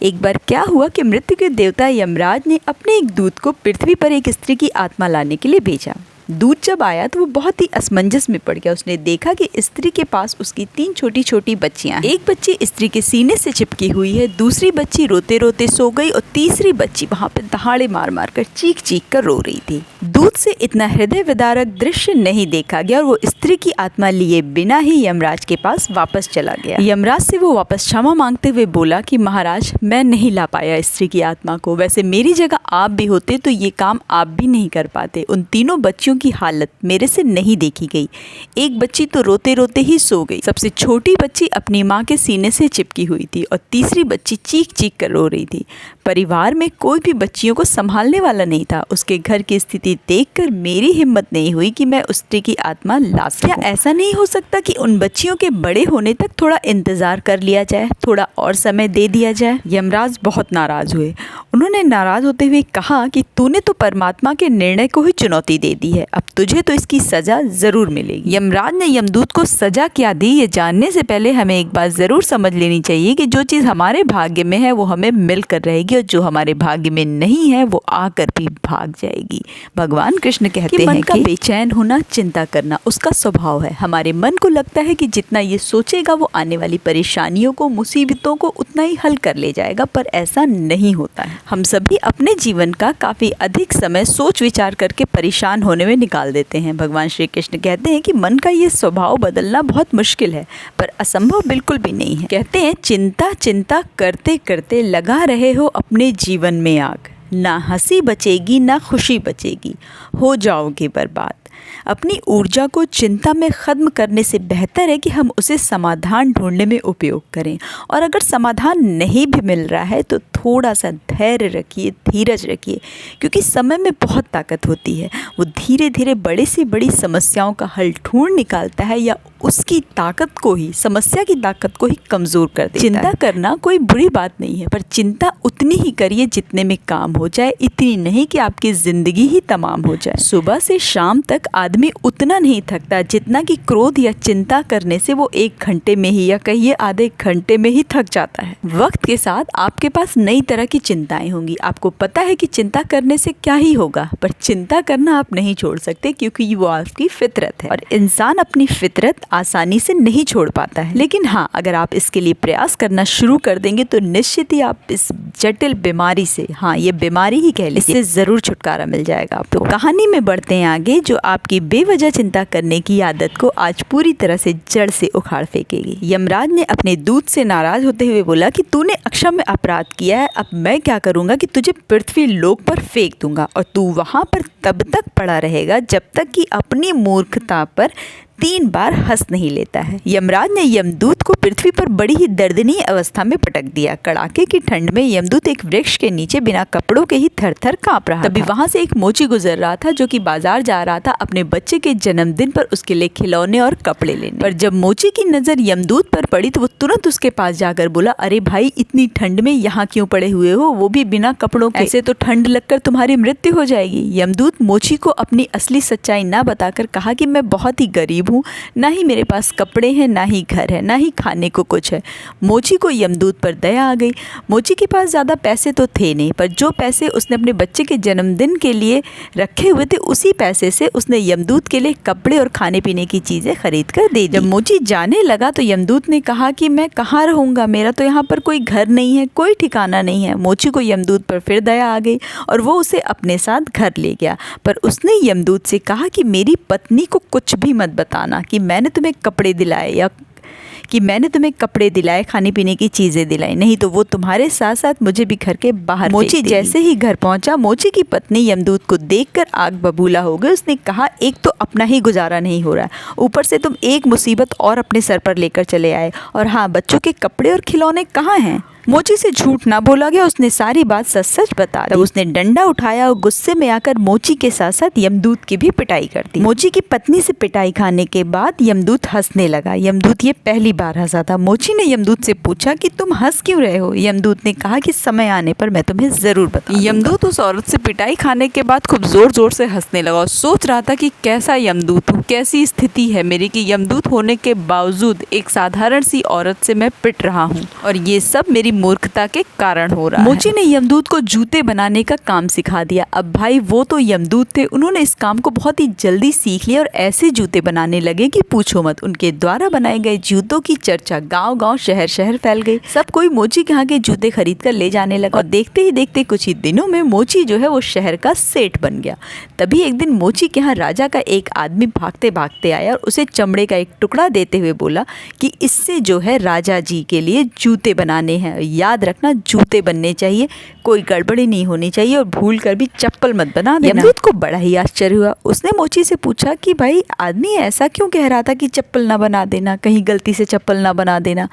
एक बार क्या हुआ कि मृत्यु के देवता यमराज ने अपने एक दूत को पृथ्वी पर एक स्त्री की आत्मा लाने के लिए भेजा। दूत जब आया तो वो बहुत ही असमंजस में पड़ गया। उसने देखा कि स्त्री के पास उसकी 3 छोटी छोटी बच्चियां हैं। एक बच्ची स्त्री के सीने से चिपकी हुई है, दूसरी बच्ची रोते रोते सो गई और तीसरी बच्ची वहां पे दहाड़े मार मार कर चीख चीख कर रो रही थी। दूत से इतना हृदय विदारक दृश्य नहीं देखा गया और वो स्त्री की आत्मा लिए बिना ही यमराज के पास वापस चला गया। यमराज से वो वापस क्षमा मांगते हुए बोला कि महाराज, मैं नहीं ला पाया स्त्री की आत्मा को। वैसे मेरी जगह आप भी होते तो ये काम आप भी नहीं कर पाते। उन तीनों बच्चियों की हालत मेरे से नहीं देखी गई। एक बच्ची तो रोते रोते ही सो गई, सबसे छोटी बच्ची अपनी माँ के सीने से चिपकी हुई थी और तीसरी बच्ची चीख चीख कर रो रही थी। परिवार में कोई भी बच्चियों को संभालने वाला नहीं था। उसके घर की स्थिति देखकर मेरी हिम्मत नहीं हुई कि मैं उस स्त्री की आत्मा ला सकूं। क्या ऐसा नहीं हो सकता कि उन बच्चियों के बड़े होने तक थोड़ा इंतजार कर लिया जाए, थोड़ा और समय दे दिया जाए? यमराज बहुत नाराज हुए। उन्होंने नाराज होते हुए कहा कि तूने तो परमात्मा के निर्णय को ही चुनौती दे दी है, अब तुझे तो इसकी सजा जरूर मिलेगी। यमराज ने यमदूत को सजा क्या दी ये जानने से पहले हमें एक बात जरूर समझ लेनी चाहिए कि जो चीज हमारे भाग्य में है वो हमें मिलकर रहेगी और जो हमारे भाग्य में नहीं है वो आकर भी भाग जाएगी। भगवान कृष्ण कहते हैं मन का बेचैन होना, चिंता करना उसका स्वभाव है। हमारे मन को लगता है कि जितना ये सोचेगा वो आने वाली परेशानियों को, मुसीबतों को उतना ही हल कर ले जाएगा, पर ऐसा नहीं होता है। हम सभी अपने जीवन का काफी अधिक समय सोच विचार करके परेशान होने में निकाल देते हैं। भगवान श्री कृष्ण कहते हैं कि मन का ये स्वभाव बदलना बहुत मुश्किल है, पर असंभव बिल्कुल भी नहीं है। कहते हैं चिंता चिंता करते करते लगा रहे हो अपने जीवन में आग, ना हंसी बचेगी ना खुशी बचेगी, हो जाओगे बर्बाद। अपनी ऊर्जा को चिंता में ख़त्म करने से बेहतर है कि हम उसे समाधान ढूंढने में उपयोग करें। और अगर समाधान नहीं भी मिल रहा है तो थोड़ा सा धैर्य रखिए, धीरज रखिए, क्योंकि समय में बहुत ताकत होती है। वो धीरे धीरे बड़ी से बड़ी समस्याओं का हल ढूंढ निकालता है या उसकी ताकत को ही, समस्या की ताकत को ही कमज़ोर कर देता है। चिंता करना कोई बुरी बात नहीं है, पर चिंता उतनी ही करिए जितने में काम हो जाए, इतनी नहीं कि आपकी ज़िंदगी ही तमाम हो जाए। सुबह से शाम तक आदमी उतना नहीं थकता जितना कि क्रोध या चिंता करने से वो 1 घंटे में ही या कहिए आधे घंटे में ही थक जाता है। वक्त के साथ आपके पास नई तरह की चिंताएं होंगी। आपको पता है कि चिंता करने से क्या ही होगा, पर चिंता करना आप नहीं छोड़ सकते क्योंकि वो आपकी फितरत है और इंसान अपनी फितरत आसानी से नहीं छोड़ पाता है। लेकिन हाँ, अगर आप इसके लिए प्रयास करना शुरू कर देंगे तो निश्चित ही आप इस जटिल बीमारी से, हाँ ये बीमारी ही कह लीजिए, इससे जरूर छुटकारा मिल जाएगा आपको। तो कहानी में बढ़ते हैं आगे, जो आपकी बेवजह चिंता करने की आदत को आज पूरी तरह से जड़ से उखाड़ फेंकेगी। यमराज ने अपने दूत से नाराज होते हुए बोला कि तूने अक्षम्य अपराध किया है, अब मैं क्या करूंगा कि तुझे पृथ्वी लोक पर फेंक दूंगा और तू वहां पर तब तक पड़ा रहेगा जब तक कि अपनी मूर्खता पर 3 बार हंस नहीं लेता है। यमराज ने यमदूत को पृथ्वी पर बड़ी ही दर्दनीय अवस्था में पटक दिया। कड़ाके की ठंड में यमदूत एक वृक्ष के नीचे बिना कपड़ों के ही थर-थर कांप रहा था। तभी वहां से एक मोची गुजर रहा था जो कि बाजार जा रहा था अपने बच्चे के जन्मदिन पर उसके लिए खिलौने और कपड़े लेने। पर जब मोची की नजर यमदूत पर पड़ी तो वो तुरंत उसके पास जाकर बोला, अरे भाई, इतनी ठंड में यहाँ क्यों पड़े हुए हो, वो भी बिना कपड़ों के? ऐसे तो ठंड लगकर तुम्हारी मृत्यु हो जाएगी। यमदूत मोची को अपनी असली सच्चाई न बताकर कहा कि मैं बहुत ही गरीब हूँ, ना ही मेरे पास कपड़े हैं, ना ही घर है, ना ही खाने को कुछ है। मोची को यमदूत पर दया आ गई। मोची के पास ज़्यादा पैसे तो थे नहीं, पर जो पैसे उसने अपने बच्चे के जन्मदिन के लिए रखे हुए थे उसी पैसे से उसने यमदूत के लिए कपड़े और खाने पीने की चीज़ें खरीद कर दे दी। जब मोची जाने लगा तो यमदूत ने कहा कि मैं कहाँ रहूँगा, मेरा तो यहाँ पर कोई घर नहीं है, कोई ठिकाना नहीं है। मोची को यमदूत पर फिर दया आ गई और वो उसे अपने साथ घर ले गया, पर उसने यमदूत से कहा कि मेरी पत्नी को कुछ भी मत बताना कि मैंने तुम्हें कपड़े दिलाए या कि मैंने तुम्हें कपड़े दिलाए, खाने पीने की चीज़ें दिलाई, नहीं तो वो तुम्हारे साथ साथ मुझे भी घर के बाहर। मोची जैसे ही घर पहुंचा, मोची की पत्नी यमदूत को देखकर आग बबूला हो गई। उसने कहा, एक तो अपना ही गुजारा नहीं हो रहा, ऊपर से तुम एक मुसीबत और अपने सर पर लेकर चले आए, और हाँ, बच्चों के कपड़े और खिलौने कहाँ हैं? मोची से झूठ ना बोला गया, उसने सारी बात सच सच बता दी। तब उसने डंडा उठाया और गुस्से में आकर मोची के साथ साथ यमदूत की भी पिटाई कर दी। मोची की पत्नी से पिटाई खाने के बाद यमदूत हंसने लगा। यमदूत ये पहली बार हंसा था। मोची ने यमदूत से पूछा कि तुम हंस क्यों रहे हो? यमदूत ने कहा कि समय आने पर मैं तुम्हें जरूर बताऊंगा। यमदूत उस औरत से पिटाई खाने के बाद खूब जोर जोर से हंसने लगा और सोच रहा था कि कैसा यमदूत हूँ, कैसी स्थिति है मेरी कि यमदूत होने के बावजूद एक साधारण सी औरत से मैं पिट रहा हूँ और ये सब मेरी मूर्खता के कारण हो रहा है। मोची ने यमदूत को जूते बनाने का काम सिखा दिया। अब भाई वो तो यमदूत थे, उन्होंने इस काम को बहुत ही जल्दी सीख लिया और ऐसे जूते बनाने लगे कि पूछो मत। उनके द्वारा बनाए गए जूतों की चर्चा गांव-गांव शहर-शहर फैल गई। सब कोई मोची के यहाँ के जूते खरीद कर ले जाने लगा और देखते ही देखते कुछ ही दिनों में मोची जो है वो शहर का सेठ बन गया। तभी एक दिन मोची के यहाँ राजा का एक आदमी भागते भागते आया और उसे चमड़े का एक टुकड़ा देते हुए बोला कि इससे जो है राजा जी के लिए जूते बनाने हैं। याद रखना, जूते बनने चाहिए, कोई गड़बड़ी नहीं होनी चाहिए और भूल कर भी चप्पल मत बना देना। यमदूत को बड़ा ही आश्चर्य हुआ। उसने मोची से पूछा कि भाई आदमी ऐसा क्यों कह रहा था कि चप्पल ना बना देना, कहीं गलती से चप्पल ना बना देना।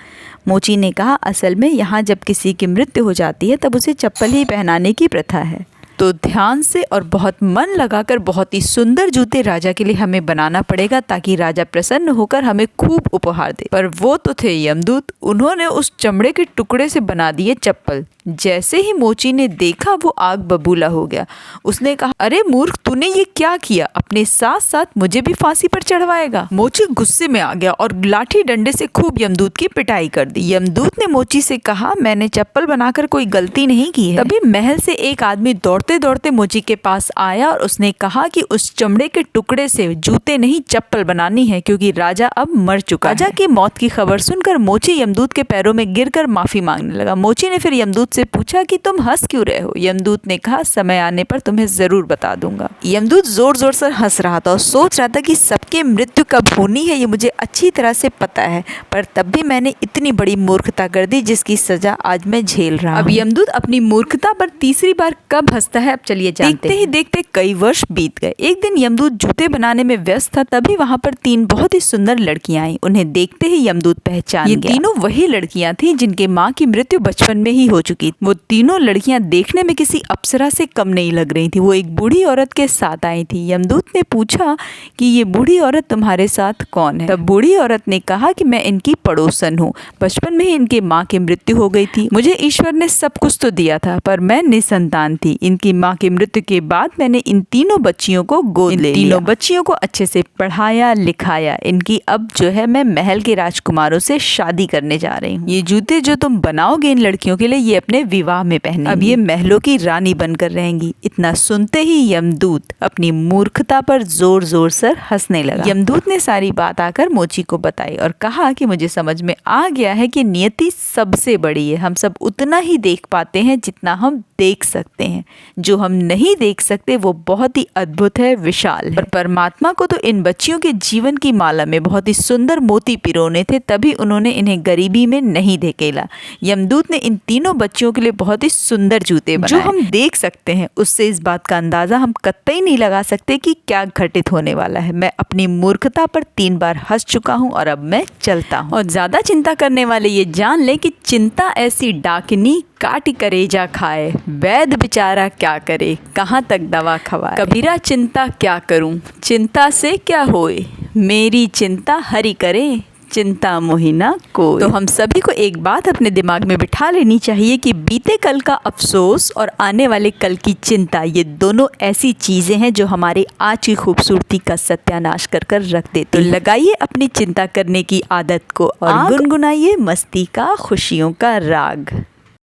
मोची ने कहा, असल में यहाँ जब किसी की मृत्यु हो जाती है तब उसे चप्पल ही पहनाने की प्रथा है, तो ध्यान से और बहुत मन लगाकर बहुत ही सुंदर जूते राजा के लिए हमें बनाना पड़ेगा ताकि राजा प्रसन्न होकर हमें खूब उपहार दे। पर वो तो थे यमदूत, उन्होंने उस चमड़े के टुकड़े से बना दिए चप्पल। जैसे ही मोची ने देखा वो आग बबूला हो गया। उसने कहा, अरे मूर्ख, तूने ये क्या किया? अपने साथ साथ मुझे भी फांसी पर चढ़वाएगा। मोची गुस्से में आ गया और लाठी डंडे से खूब यमदूत की पिटाई कर दी। यमदूत ने मोची से कहा, मैंने चप्पल बनाकर कोई गलती नहीं की है। तभी महल से एक आदमी दौड़ते दौड़ते मोची के पास आया और उसने कहा कि उस चमड़े के टुकड़े से जूते नहीं चप्पल बनानी है क्योंकि राजा अब मर चुका है। राजा की मौत की खबर सुनकर मोची यमदूत के पैरों में गिरकर माफी मांगने लगा। मोची ने फिर यमदूत से पूछा कि तुम हंस क्यों रहे हो? यमदूत ने कहा, समय आने पर तुम्हें जरूर बता दूंगा। यमदूत जोर जोर से हंस रहा था और सोच रहा था कि सबकी मृत्यु कब होनी है ये मुझे अच्छी तरह से पता है, पर तब भी मैंने इतनी बड़ी मूर्खता कर दी जिसकी सजा आज मैं झेल रहा हूं। अब यमदूत अपनी मूर्खता पर तीसरी बार कब हंसता है, अब चलिए जानते हैं। देखते ही देखते कई वर्ष बीत गए। एक दिन यमदूत जूते बनाने में व्यस्त था, तभी वहां पर 3 बहुत ही सुंदर लड़कियां आई। उन्हें देखते ही यमदूत पहचान गया। ये तीनों वही लड़कियां थी जिनके माँ की मृत्यु बचपन में ही हो चुकी। वो तीनों लड़कियां देखने में किसी अप्सरा से कम नहीं लग रही थी। वो एक बूढ़ी औरत के साथ आई थी। यमदूत ने पूछा कि ये बूढ़ी औरत तुम्हारे साथ कौन है? तब बूढ़ी औरत ने कहा कि मैं इनकी पड़ोसन हूँ। बचपन में ही इनके माँ की मृत्यु हो गई थी। मुझे ईश्वर ने सब कुछ तो दिया था पर मैं निसंतान थी। इनकी माँ की मृत्यु के बाद मैंने इन तीनों बच्चियों को गोद ले लिया। तीनों बच्चियों को अच्छे से पढ़ाया लिखाया। इनकी अब जो है मैं महल के राजकुमारों से शादी करने जा रही हूँ। ये जूते जो तुम बनाओगे इन लड़कियों के लिए, ये अपने विवाह में पहने। अब ये महलों की रानी बनकर रहेंगी। इतना सुनते ही यमदूत अपनी मूर्खता पर जोर जोर से हंसने लगा। यमदूत ने सारी बात आकर मोची को बताई और कहा कि मुझे समझ में आ गया है कि नियति सबसे बड़ी है। हम सब उतना ही देख पाते हैं जितना हम देख सकते हैं। जो हम नहीं देख सकते वो बहुत ही अद्भुत है, विशाल है। और परमात्मा को तो इन बच्चियों के जीवन की माला में बहुत ही सुंदर मोती पिरोने थे, तभी उन्होंने इन्हें गरीबी में नहीं धकेला। यमदूत ने इन तीनों बच्चियों के लिए बहुत ही सुंदर जूते बनाए। जो हम देख सकते हैं उससे इस बात का अंदाजा हम कतई नहीं लगा सकते कि क्या घटित होने वाला है। मैं अपनी मूर्खता पर 3 बार हंस चुका हूँ और अब मैं चलता हूँ। और ज्यादा चिंता करने वाले ये जान ले कि चिंता ऐसी डाकिनी काटी करेजा खाए, वैद्य बेचारा क्या करे, कहाँ तक दवा खवाए। कबीरा चिंता क्या करूं, चिंता से क्या होए, मेरी चिंता हरि करे, चिंता मोहिना कोई। तो हम सभी को एक बात अपने दिमाग में बिठा लेनी चाहिए कि बीते कल का अफसोस और आने वाले कल की चिंता, ये दोनों ऐसी चीजें हैं जो हमारी आज की खूबसूरती का सत्यानाश कर कर रख देती। तो लगाइए अपनी चिंता करने की आदत को और गुनगुनाइए मस्ती का, खुशियों का राग।